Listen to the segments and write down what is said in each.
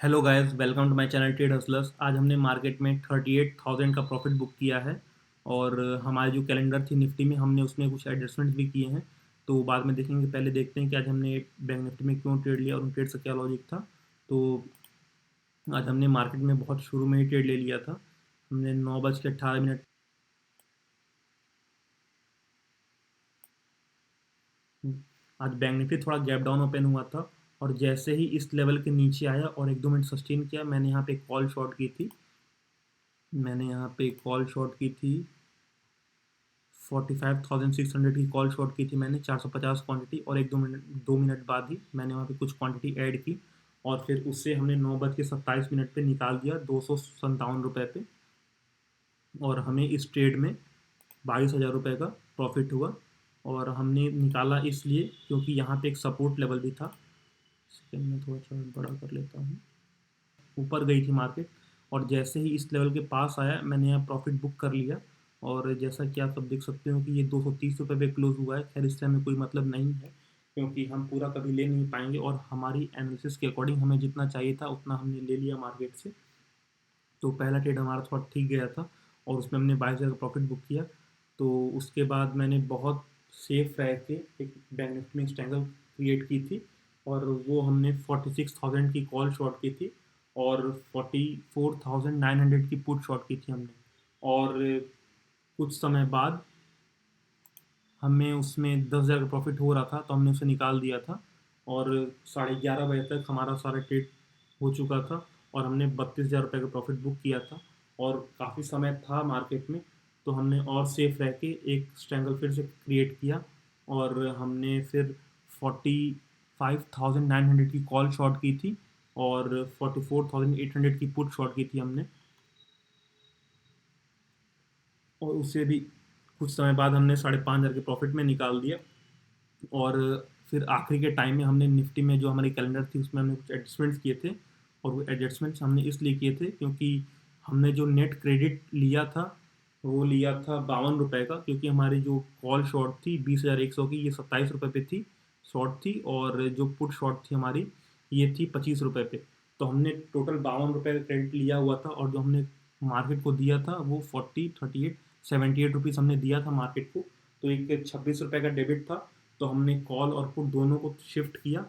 Hello guys, welcome to my channel trade hustlers. आज हमने market में 38,000 का प्रॉफिट बुक किया है। और हमारी जो कैलेंडर थी निफ्टी में, हमने उसमें कुछ एडजस्टमेंट्स भी किए हैं, तो बाद में देखेंगे। पहले देखते हैं कि आज हमने बैंक निफ्टी में क्यों ट्रेड लिया और उन ट्रेड से क्या लॉजिक था। तो आज हमने मार्केट में बहुत शुरू में ही ट्रेड ले लिया था। हमने 9:18 आज बैंक निफ्टी थोड़ा गैप डाउन ओपन हुआ था, और जैसे ही इस लेवल के नीचे आया और 1-2 मिनट सस्टेन किया, मैंने यहाँ पे कॉल शॉर्ट की थी। मैंने यहाँ पे कॉल शॉर्ट की थी 45,600 की कॉल शॉर्ट की थी मैंने, 450 क्वांटिटी। और 1-2 मिनट बाद ही मैंने वहाँ पे कुछ क्वांटिटी ऐड की, और फिर उससे हमने 9:27 पे निकाल दिया 257 रुपये पे। और हमें इस ट्रेड में 22,000 रुपये का प्रॉफिट हुआ। और हमने निकाला इसलिए क्योंकि यहाँ पे एक सपोर्ट लेवल भी था। सेकेंड में थोड़ा चार्ट बड़ा कर लेता हूँ। ऊपर गई थी मार्केट, और जैसे ही इस लेवल के पास आया, मैंने यहाँ प्रॉफिट बुक कर लिया। और जैसा कि आप सब देख सकते हो कि ये 230 रुपये पे क्लोज हुआ है। खैर, इससे हमें कोई मतलब नहीं है, क्योंकि हम पूरा कभी ले नहीं पाएंगे, और हमारी एनालिसिस के अकॉर्डिंग हमें जितना चाहिए था उतना हमने ले लिया मार्केट से। तो पहला ट्रेड हमारा थोड़ा ठीक गया था, और उसमें हमने 22,000 का प्रॉफिट बुक किया। तो उसके बाद मैंने बहुत सेफ रह के एक बैंक निफ्टी में स्ट्रैंगल क्रिएट की थी, और वो हमने 46,000 की कॉल शॉर्ट की थी, और 44,900 की पुट शॉर्ट की थी हमने। और कुछ समय बाद हमें उसमें 10,000 का प्रॉफिट हो रहा था, तो हमने उसे निकाल दिया था। और 11:30 बजे तक हमारा सारा ट्रेड हो चुका था, और हमने 32,000 रुपये का प्रॉफिट बुक किया था। और काफ़ी समय था मार्केट में, तो हमने और सेफ रह के एक स्ट्रैंगल फिर से क्रिएट किया, और हमने फिर 45,900 की कॉल शॉर्ट की थी, और 44,800 की पुट शॉर्ट की थी हमने। और उससे भी कुछ समय बाद हमने 5,500 के प्रॉफिट में निकाल दिया। और फिर आखिरी के टाइम में हमने निफ्टी में जो हमारी कैलेंडर थी उसमें हमने कुछ एडजस्टमेंट्स किए थे। और वो एडजस्टमेंट्स हमने इसलिए किए थे क्योंकि हमने जो नेट क्रेडिट लिया था वो लिया था 52 रुपये का, क्योंकि हमारी जो कॉल शॉर्ट थी 20,100 की, ये 27 रुपये पे थी शॉर्ट थी। और जो पुट शॉर्ट थी हमारी, ये थी 25 रुपये पे। तो हमने टोटल 52 रुपये का क्रेडिट लिया हुआ था, और जो हमने मार्केट को दिया था वो 78 रुपीज़ हमने दिया था मार्केट को। तो एक 26 रुपये का डेबिट था। तो हमने कॉल और पुट दोनों को शिफ्ट किया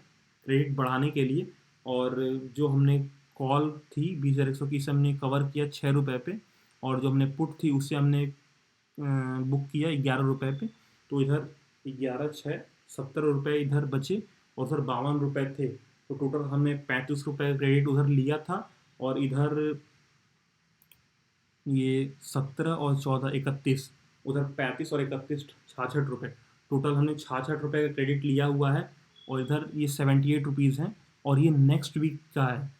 क्रेडिट बढ़ाने के लिए। और जो हमने कॉल थी 20,100 की, इसे हमने कवर किया 6 रुपये पे। और जो हमने पुट थी उससे हमने बुक किया 11 रुपये पे। तो इधर 11 6 70 रुपये इधर बचे, और उधर 52 रुपये थे। तो टोटल हमने 35 रुपये क्रेडिट उधर लिया था, और इधर ये 17 और 14 31, उधर 35 और 31 66 रुपये। टोटल हमने 66 रुपये का क्रेडिट लिया हुआ है, और इधर ये 78 रुपीज़ हैं। और ये नेक्स्ट वीक का है,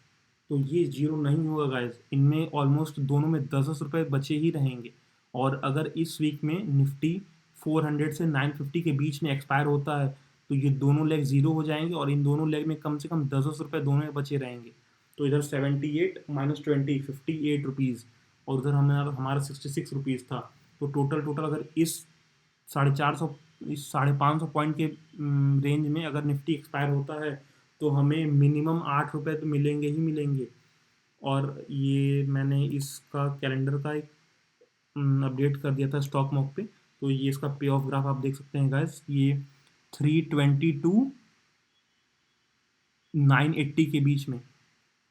तो ये जीरो नहीं होगा गाइज। इनमें ऑलमोस्ट दोनों में 10-10 रुपये बचे ही रहेंगे। और अगर इस वीक में निफ्टी 400 से 950 के बीच में एक्सपायर होता है, तो ये दोनों लेग ज़ीरो हो जाएंगे, और इन दोनों लेग में कम से कम 10-10 रुपये दोनों में बचे रहेंगे। तो इधर 78 - 20 58 रुपीज़, और उधर हमारा हमारा 66 रुपीज़ था। तो टोटल अगर इस 450 इस 550 पॉइंट के रेंज में अगर निफ्टी एक्सपायर होता है, तो हमें मिनिमम 8 रुपये तो मिलेंगे ही मिलेंगे। और ये मैंने इसका कैलेंडर का एक अपडेट कर दिया था स्टॉक मॉक पे। तो ये इसका पे ऑफ ग्राफ आप देख सकते हैं गाइस। ये 322 980 के बीच में,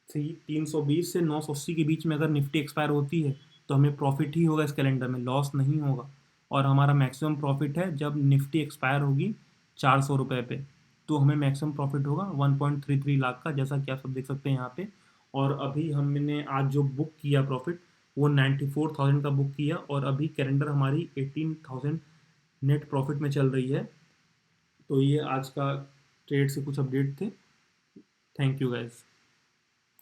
320 से 980 के बीच में अगर निफ्टी एक्सपायर होती है, तो हमें प्रॉफिट ही होगा इस कैलेंडर में, लॉस नहीं होगा। और हमारा मैक्सिमम प्रॉफिट है जब निफ्टी एक्सपायर होगी 400 रुपये पे, तो हमें मैक्सिमम प्रॉफिट होगा 1.33 लाख का, जैसा कि आप सब देख सकते हैं यहाँ पे। और अभी हमने आज जो बुक किया प्रॉफिट, वो 94,000 का बुक किया, और अभी कैलेंडर हमारी 18,000 नेट प्रॉफिट में चल रही है। तो ये आज का ट्रेड से कुछ अपडेट थे। Thank you guys.